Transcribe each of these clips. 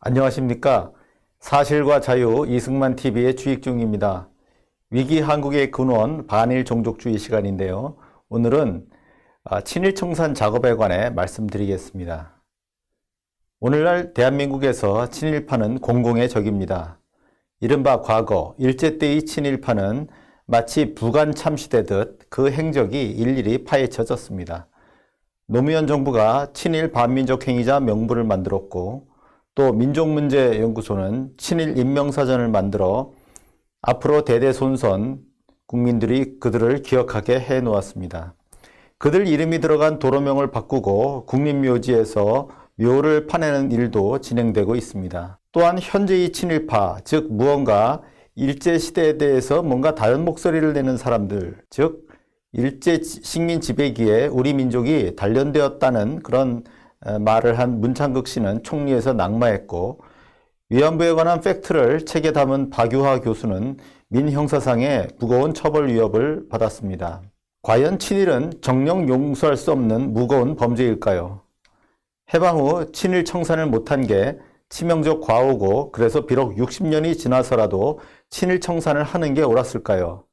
안녕하십니까. 사실과 자유 이승만 TV의 주익중입니다. 위기 한국의 근원 반일 종족주의 시간인데요. 오늘은 친일 청산 작업에 관해 말씀드리겠습니다. 오늘날 대한민국에서 친일파는 공공의 적입니다. 이른바 과거 일제 때의 친일파는 마치 부관 참시되듯 그 행적이 일일이 파헤쳐졌습니다. 노무현 정부가 친일 반민족 행위자 명부를 만들었고 또 민족문제연구소는 친일 인명사전을 만들어 앞으로 대대손손 국민들이 그들을 기억하게 해놓았습니다. 그들 이름이 들어간 도로명을 바꾸고 국립묘지에서 묘를 파내는 일도 진행되고 있습니다. 또한 현재의 친일파, 즉 무언가 일제시대에 대해서 뭔가 다른 목소리를 내는 사람들, 즉 일제 식민 지배기에 우리 민족이 단련되었다는 그런 말을 한 문창극 씨는 총리에서 낙마했고, 위안부에 관한 팩트를 책에 담은 박유하 교수는 민형사상의 무거운 처벌 위협을 받았습니다. 과연 친일은 정령 용서할 수 없는 무거운 범죄일까요? 해방 후 친일 청산을 못한 게 치명적 과오고, 그래서 비록 60년이 지나서라도 친일 청산을 하는 게 옳았을까요?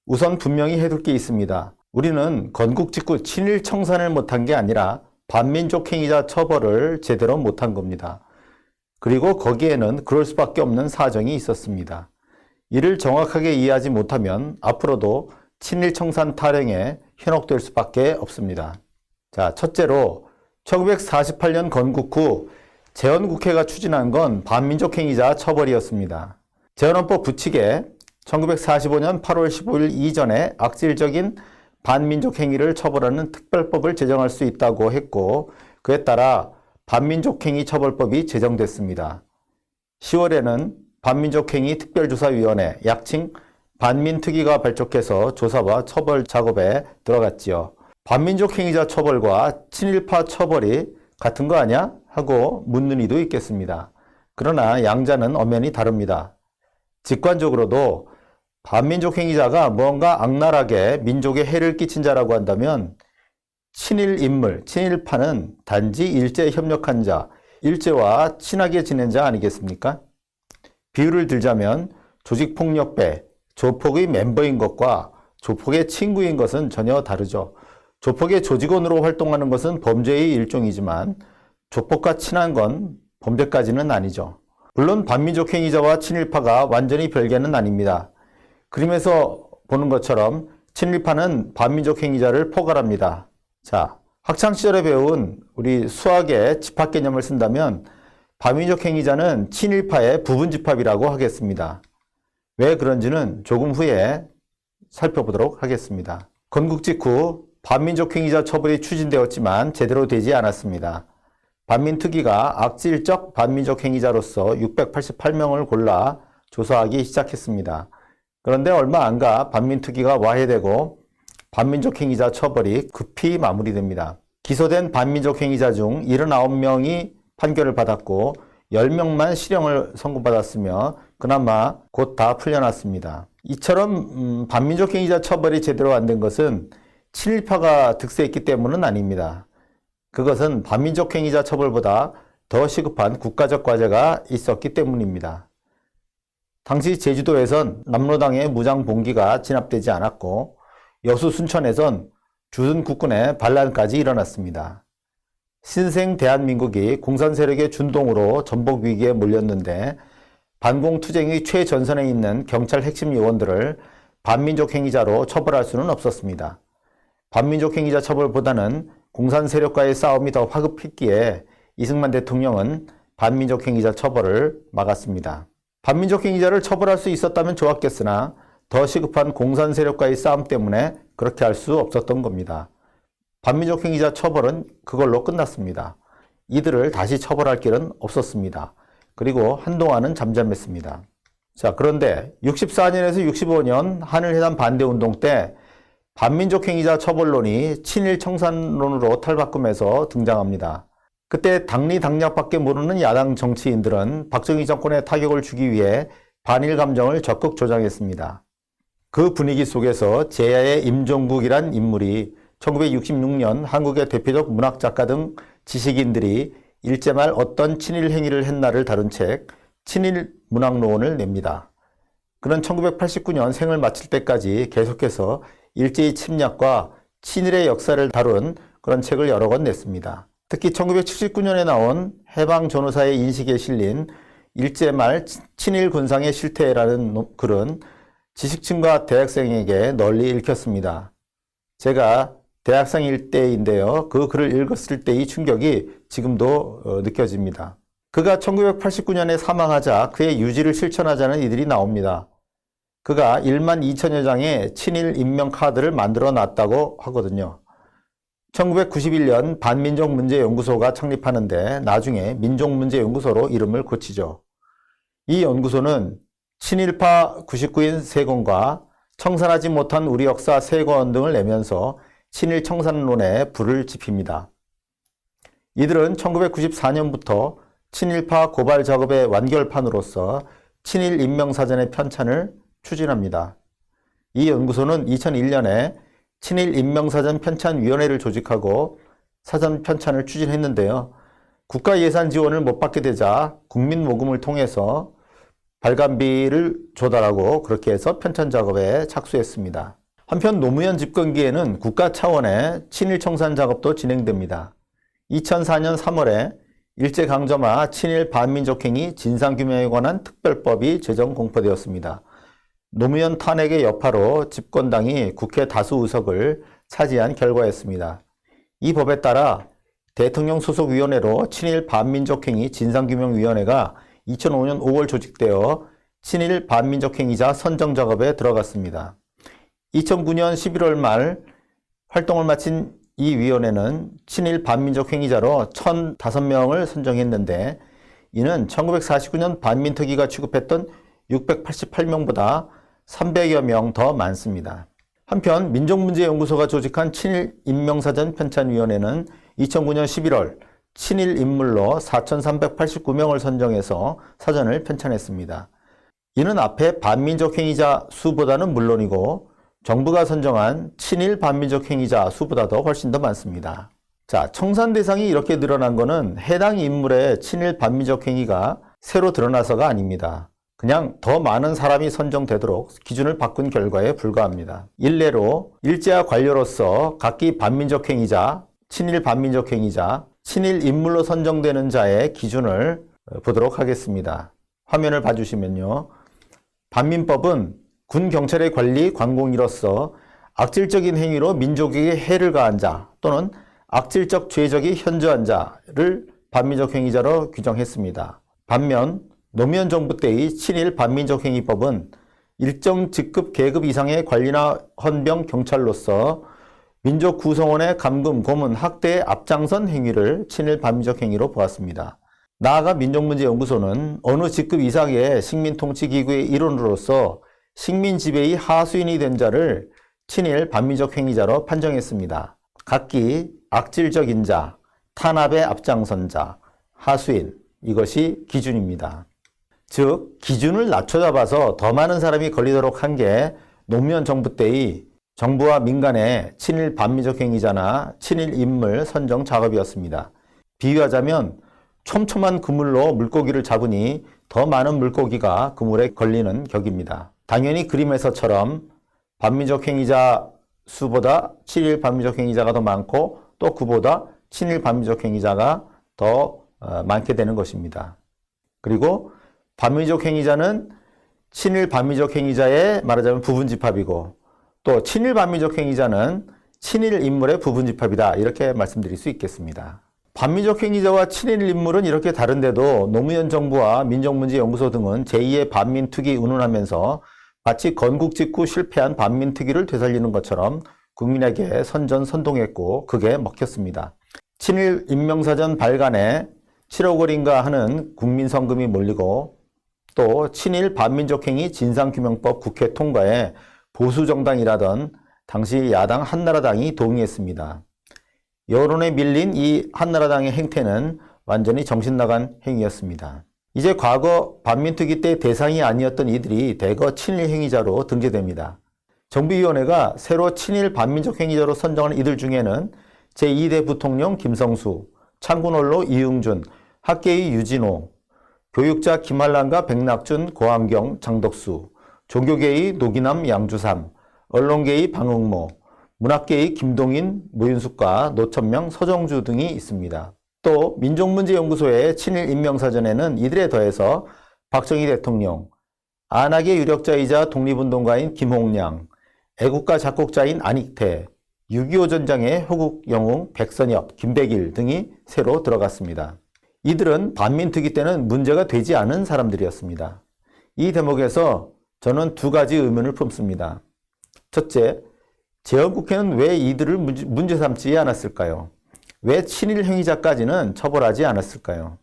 우선 분명히 해둘 게 있습니다. 우리는 건국 직후 친일 청산을 못한 게 아니라 반민족 행위자 처벌을 제대로 못한 겁니다. 그리고 거기에는 그럴 수밖에 없는 사정이 있었습니다. 이를 정확하게 이해하지 못하면 앞으로도 친일 청산 타령에 현혹될 수밖에 없습니다. 자, 첫째로 1948년 건국 후 재헌국회가 추진한 건 반민족 행위자 처벌이었습니다. 재헌헌법 부칙에 1945년 8월 15일 이전에 악질적인 반민족 행위를 처벌하는 특별법을 제정할 수 있다고 했고, 그에 따라 반민족행위 처벌법이 제정됐습니다. 10월에는 반민족행위 특별조사위원회, 약칭 반민특위가 발족해서 조사와 처벌 작업에 들어갔지요. 반민족행위자 처벌과 친일파 처벌이 같은 거 아니야? 하고 묻는 이도 있겠습니다. 그러나 양자는 엄연히 다릅니다. 직관적으로도 반민족 행위자가 무언가 악랄하게 민족에 해를 끼친 자라고 한다면 친일 인물, 친일파는 단지 일제에 협력한 자, 일제와 친하게 지낸 자 아니겠습니까? 비유를 들자면 조직폭력배, 조폭의 멤버인 것과 조폭의 친구인 것은 전혀 다르죠. 조폭의 조직원으로 활동하는 것은 범죄의 일종이지만 조폭과 친한 건 범죄까지는 아니죠. 물론 반민족 행위자와 친일파가 완전히 별개는 아닙니다. 그림에서 보는 것처럼 친일파는 반민족 행위자를 포괄합니다. 자, 학창시절에 배운 우리 수학의 집합 개념을 쓴다면 반민족 행위자는 친일파의 부분집합이라고 하겠습니다. 왜 그런지는 조금 후에 살펴보도록 하겠습니다. 건국 직후 반민족 행위자 처벌이 추진되었지만 제대로 되지 않았습니다. 반민특위가 악질적 반민족 행위자로서 688명을 골라 조사하기 시작했습니다. 그런데 얼마 안 가 반민특위가 와해되고 반민족 행위자 처벌이 급히 마무리됩니다. 기소된 반민족 행위자 중 79명이 판결을 받았고 10명만 실형을 선고받았으며 그나마 곧 다 풀려났습니다. 이처럼 반민족 행위자 처벌이 제대로 안 된 것은 친일파가 득세했기 때문은 아닙니다. 그것은 반민족 행위자 처벌보다 더 시급한 국가적 과제가 있었기 때문입니다. 당시 제주도에선 남로당의 무장 봉기가 진압되지 않았고 여수 순천에선 주둔 국군의 반란까지 일어났습니다. 신생 대한민국이 공산 세력의 준동으로 전복 위기에 몰렸는데 반공투쟁의 최전선에 있는 경찰 핵심 요원들을 반민족 행위자로 처벌할 수는 없었습니다. 반민족 행위자 처벌보다는 공산 세력과의 싸움이 더 화급했기에 이승만 대통령은 반민족 행위자 처벌을 막았습니다. 반민족 행위자를 처벌할 수 있었다면 좋았겠으나 더 시급한 공산 세력과의 싸움 때문에 그렇게 할 수 없었던 겁니다. 반민족 행위자 처벌은 그걸로 끝났습니다. 이들을 다시 처벌할 길은 없었습니다. 그리고 한동안은 잠잠했습니다. 자, 그런데 64년에서 65년 한일회담 반대운동 때 반민족 행위자 처벌론이 친일 청산론으로 탈바꿈해서 등장합니다. 그때 당리당략밖에 모르는 야당 정치인들은 박정희 정권에 타격을 주기 위해 반일 감정을 적극 조장했습니다. 그 분위기 속에서 제야의 임종국이란 인물이 1966년 한국의 대표적 문학작가 등 지식인들이 일제 말 어떤 친일 행위를 했나를 다룬 책 친일 문학로원을 냅니다. 그는 1989년 생을 마칠 때까지 계속해서 일제의 침략과 친일의 역사를 다룬 그런 책을 여러 권 냈습니다. 특히 1979년에 나온 해방전후사의 인식에 실린 일제 말 친일 군상의 실태라는 글은 지식층과 대학생에게 널리 읽혔습니다. 제가 대학생일 때인데요. 그 글을 읽었을 때의 충격이 지금도 느껴집니다. 그가 1989년에 사망하자 그의 유지를 실천하자는 이들이 나옵니다. 그가 1만 2천여 장의 친일 인명 카드를 만들어 놨다고 하거든요. 1991년 반민족문제연구소가 창립하는데 나중에 민족문제연구소로 이름을 고치죠. 이 연구소는 친일파 99인 3권과 청산하지 못한 우리 역사 3권 등을 내면서 친일 청산론에 불을 지핍니다. 이들은 1994년부터 친일파 고발 작업의 완결판으로서 친일 인명사전의 편찬을 추진합니다. 이 연구소는 2001년에 친일 인명사전 편찬위원회를 조직하고 사전 편찬을 추진했는데요. 국가 예산 지원을 못 받게 되자 국민 모금을 통해서 발간비를 조달하고 그렇게 해서 편찬 작업에 착수했습니다. 한편 노무현 집권기에는 국가 차원의 친일 청산 작업도 진행됩니다. 2004년 3월에 일제강점화 친일 반민족행위 진상규명에 관한 특별법이 제정 공포되었습니다. 노무현 탄핵의 여파로 집권당이 국회 다수 의석을 차지한 결과였습니다. 이 법에 따라 대통령 소속위원회로 친일 반민족행위 진상규명위원회가 2005년 5월 조직되어 친일 반민족행위자 선정 작업에 들어갔습니다. 2009년 11월 말 활동을 마친 이 위원회는 친일 반민족 행위자로 1,005명을 선정했는데 이는 1949년 반민특위가 취급했던 688명보다 300여 명 더 많습니다. 한편 민족문제연구소가 조직한 친일 인명사전 편찬위원회는 2009년 11월 친일 인물로 4,389명을 선정해서 사전을 편찬했습니다. 이는 앞에 반민족 행위자 수보다는 물론이고 정부가 선정한 친일 반민족 행위자 수보다도 훨씬 더 많습니다. 자, 청산 대상이 이렇게 늘어난 것은 해당 인물의 친일 반민족 행위가 새로 드러나서가 아닙니다. 그냥 더 많은 사람이 선정되도록 기준을 바꾼 결과에 불과합니다. 일례로 일제와 관료로서 각기 반민족 행위자, 친일 반민족 행위자, 친일 인물로 선정되는 자의 기준을 보도록 하겠습니다. 화면을 봐주시면요. 반민법은 군 경찰의 관리 관공이로서 악질적인 행위로 민족에게 해를 가한 자 또는 악질적 죄적이 현저한 자를 반민족 행위자로 규정했습니다. 반면 노무현 정부 때의 친일 반민족 행위법은 일정 직급 계급 이상의 관리나 헌병 경찰로서 민족 구성원의 감금, 고문, 학대에 앞장선 행위를 친일 반민족 행위로 보았습니다. 나아가 민족문제연구소는 어느 직급 이상의 식민통치기구의 일원으로서 식민 지배의 하수인이 된 자를 친일 반민족 행위자로 판정했습니다. 각기 악질적인 자, 탄압의 앞장선 자, 하수인, 이것이 기준입니다. 즉 기준을 낮춰 잡아서 더 많은 사람이 걸리도록 한 게 노무현 정부 때의 정부와 민간의 친일 반민족 행위자나 친일 인물 선정 작업이었습니다. 비유하자면 촘촘한 그물로 물고기를 잡으니 더 많은 물고기가 그물에 걸리는 격입니다. 당연히 그림에서처럼 반민족 행위자 수보다 친일 반민족 행위자가 더 많고 또 그보다 친일 반민족 행위자가 더 많게 되는 것입니다. 그리고 반민족 행위자는 친일 반민족 행위자의 말하자면 부분집합이고 또 친일 반민족 행위자는 친일 인물의 부분집합이다 이렇게 말씀드릴 수 있겠습니다. 반민족 행위자와 친일 인물은 이렇게 다른데도 노무현 정부와 민족문제연구소 등은 제2의 반민특위 운운하면서 마치 건국 직후 실패한 반민특위를 되살리는 것처럼 국민에게 선전선동했고 그게 먹혔습니다. 친일 인명사전 발간에 7억 원인가 하는 국민성금이 몰리고 또 친일 반민족행위 진상규명법 국회 통과에 보수정당이라던 당시 야당 한나라당이 동의했습니다. 여론에 밀린 이 한나라당의 행태는 완전히 정신나간 행위였습니다. 이제 과거 반민특위 때 대상이 아니었던 이들이 대거 친일 행위자로 등재됩니다. 정비위원회가 새로 친일 반민족 행위자로 선정한 이들 중에는 제2대 부통령 김성수, 창군홀로 이응준, 학계의 유진호, 교육자 김한란과 백낙준, 고한경, 장덕수, 종교계의 노기남, 양주삼, 언론계의 방응모, 문학계의 김동인, 모윤숙과 노천명, 서정주 등이 있습니다. 또 민족문제연구소의 친일 임명사전에는 이들에 더해서 박정희 대통령, 안학의 유력자이자 독립운동가인 김홍량, 애국가 작곡자인 안익태, 6.25 전장의 호국 영웅 백선엽, 김백일 등이 새로 들어갔습니다. 이들은 반민특위 때는 문제가 되지 않은 사람들이었습니다. 이 대목에서 저는 두 가지 의문을 품습니다. 첫째, 재헌국회는 왜 이들을 문제 삼지 않았을까요? 왜 친일 행위자까지는 처벌하지 않았을까요?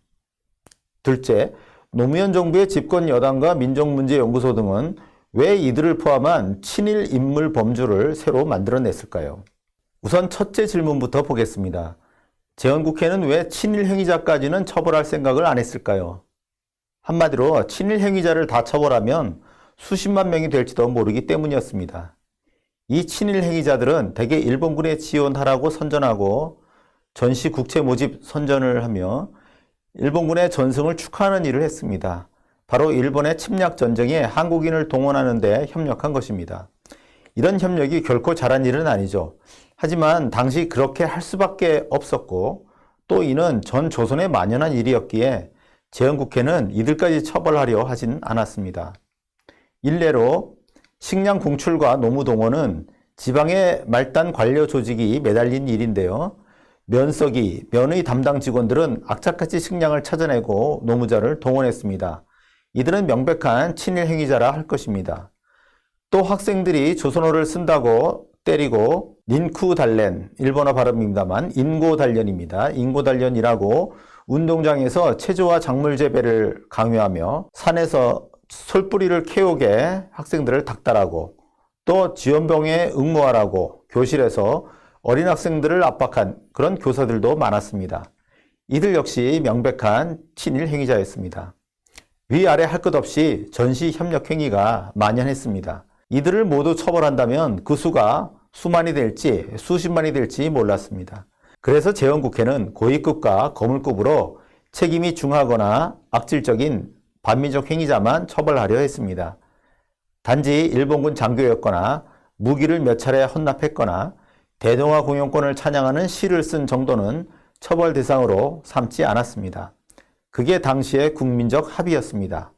둘째, 노무현 정부의 집권 여당과 민족문제연구소 등은 왜 이들을 포함한 친일 인물 범주를 새로 만들어냈을까요? 우선 첫째 질문부터 보겠습니다. 재헌국회는 왜 친일 행위자까지는 처벌할 생각을 안 했을까요? 한마디로 친일 행위자를 다 처벌하면 수십만 명이 될지도 모르기 때문이었습니다. 이 친일 행위자들은 대개 일본군에 지원하라고 선전하고 전시 국채 모집 선전을 하며 일본군의 전승을 축하하는 일을 했습니다. 바로 일본의 침략 전쟁에 한국인을 동원하는 데 협력한 것입니다. 이런 협력이 결코 잘한 일은 아니죠. 하지만 당시 그렇게 할 수밖에 없었고 또 이는 전 조선에 만연한 일이었기에 재헌국회는 이들까지 처벌하려 하진 않았습니다. 일례로 식량 공출과 노무동원은 지방의 말단 관료 조직이 매달린 일인데요. 면석이, 면의 담당 직원들은 악착같이 식량을 찾아내고 노무자를 동원했습니다. 이들은 명백한 친일 행위자라 할 것입니다. 또 학생들이 조선어를 쓴다고 때리고 닌쿠달렌, 일본어 발음입니다만 인고달련입니다. 인고달련이라고 운동장에서 체조와 작물 재배를 강요하며 산에서 솔뿌리를 캐오게 학생들을 닥달하고 또 지원병에 응모하라고 교실에서 어린 학생들을 압박한 그런 교사들도 많았습니다. 이들 역시 명백한 친일 행위자였습니다. 위아래 할 것 없이 전시 협력 행위가 만연했습니다. 이들을 모두 처벌한다면 그 수가 수만이 될지 수십만이 될지 몰랐습니다. 그래서 재헌국회는 고위급과 거물급으로 책임이 중하거나 악질적인 반민족 행위자만 처벌하려 했습니다. 단지 일본군 장교였거나 무기를 몇 차례 헌납했거나 대동아 공영권을 찬양하는 시를 쓴 정도는 처벌 대상으로 삼지 않았습니다. 그게 당시의 국민적 합의였습니다.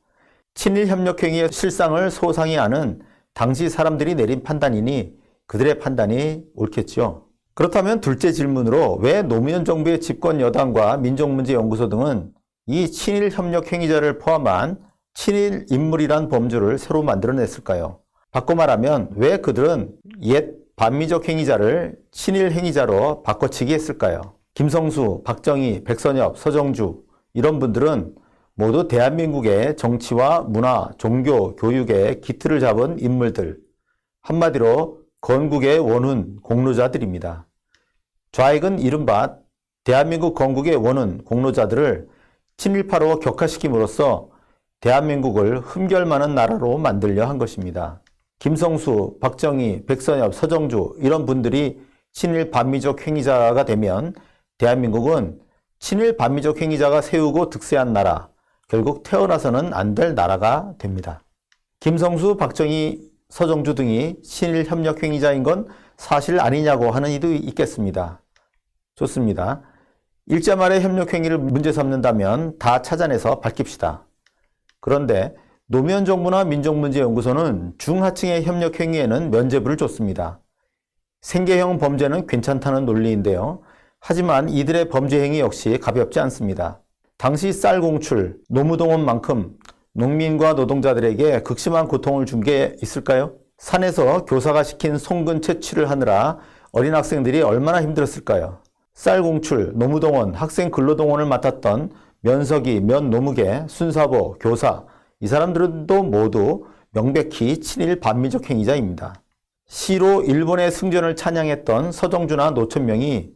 친일 협력 행위의 실상을 소상히 아는 당시 사람들이 내린 판단이니 그들의 판단이 옳겠죠. 그렇다면 둘째 질문으로 왜 노무현 정부의 집권 여당과 민족문제연구소 등은 이 친일 협력 행위자를 포함한 친일 인물이란 범주를 새로 만들어냈을까요? 바꿔 말하면 왜 그들은 옛 반민족 행위자를 친일 행위자로 바꿔치기 했을까요? 김성수, 박정희, 백선엽, 서정주 이런 분들은 모두 대한민국의 정치와 문화, 종교, 교육의 기틀을 잡은 인물들, 한마디로 건국의 원훈, 공로자들입니다. 좌익은 이른바 대한민국 건국의 원훈, 공로자들을 친일파로 격화시킴으로써 대한민국을 흠결많은 나라로 만들려 한 것입니다. 김성수, 박정희, 백선엽, 서정주 이런 분들이 친일 반미적 행위자가 되면 대한민국은 친일 반미적 행위자가 세우고 득세한 나라, 결국 태어나서는 안 될 나라가 됩니다. 김성수, 박정희, 서정주 등이 친일 협력 행위자인 건 사실 아니냐고 하는 이도 있겠습니다. 좋습니다. 일자 말의 협력 행위를 문제 삼는다면 다 찾아내서 밝힙시다. 그런데 노무현 정부나 민족문제연구소는 중하층의 협력 행위에는 면죄부를 줬습니다. 생계형 범죄는 괜찮다는 논리인데요. 하지만 이들의 범죄 행위 역시 가볍지 않습니다. 당시 쌀 공출, 노무동원만큼 농민과 노동자들에게 극심한 고통을 준 게 있을까요? 산에서 교사가 시킨 송근 채취를 하느라 어린 학생들이 얼마나 힘들었을까요? 쌀 공출, 노무동원, 학생 근로동원을 맡았던 면석이, 면노무계, 순사보, 교사 이 사람들도 모두 명백히 친일 반민족 행위자입니다. 시로 일본의 승전을 찬양했던 서정주나 노천명이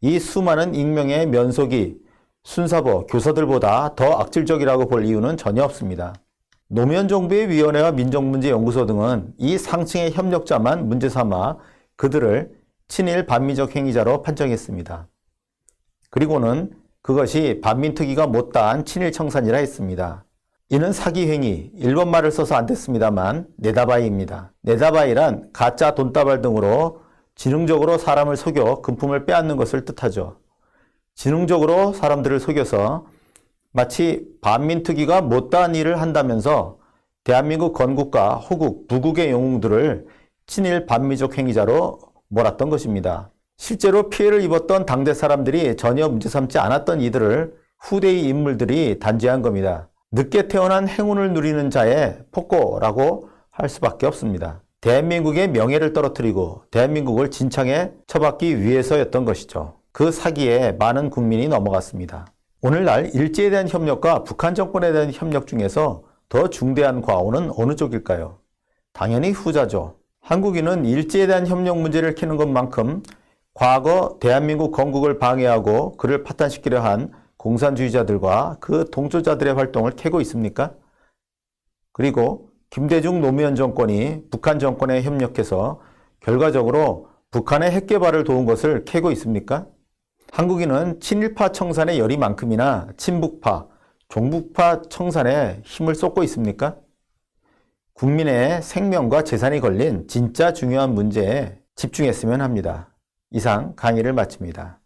이 수많은 익명의 면석이, 순사보, 교사들보다 더 악질적이라고 볼 이유는 전혀 없습니다. 노무현 정부의 위원회와 민족문제연구소 등은 이 상층의 협력자만 문제 삼아 그들을 친일 반민족 행위자로 판정했습니다. 그리고는 그것이 반민특위가 못다한 친일청산이라 했습니다. 이는 사기행위, 일본말을 써서 안 됐습니다만 네다바이입니다. 네다바이란 가짜 돈다발 등으로 지능적으로 사람을 속여 금품을 빼앗는 것을 뜻하죠. 지능적으로 사람들을 속여서 마치 반민특위가 못다한 일을 한다면서 대한민국 건국과 호국, 부국의 영웅들을 친일 반미적 행위자로 몰았던 것입니다. 실제로 피해를 입었던 당대 사람들이 전혀 문제 삼지 않았던 이들을 후대의 인물들이 단죄한 겁니다. 늦게 태어난 행운을 누리는 자의 폭거라고 할 수밖에 없습니다. 대한민국의 명예를 떨어뜨리고 대한민국을 진창에 처박기 위해서였던 것이죠. 그 사기에 많은 국민이 넘어갔습니다. 오늘날 일제에 대한 협력과 북한 정권에 대한 협력 중에서 더 중대한 과오는 어느 쪽일까요? 당연히 후자죠. 한국인은 일제에 대한 협력 문제를 캐는 것만큼 과거 대한민국 건국을 방해하고 그를 파탄시키려 한 공산주의자들과 그 동조자들의 활동을 캐고 있습니까? 그리고 김대중 노무현 정권이 북한 정권에 협력해서 결과적으로 북한의 핵 개발을 도운 것을 캐고 있습니까? 한국인은 친일파 청산의 열이만큼이나 친북파, 종북파 청산에 힘을 쏟고 있습니까? 국민의 생명과 재산이 걸린 진짜 중요한 문제에 집중했으면 합니다. 이상 강의를 마칩니다.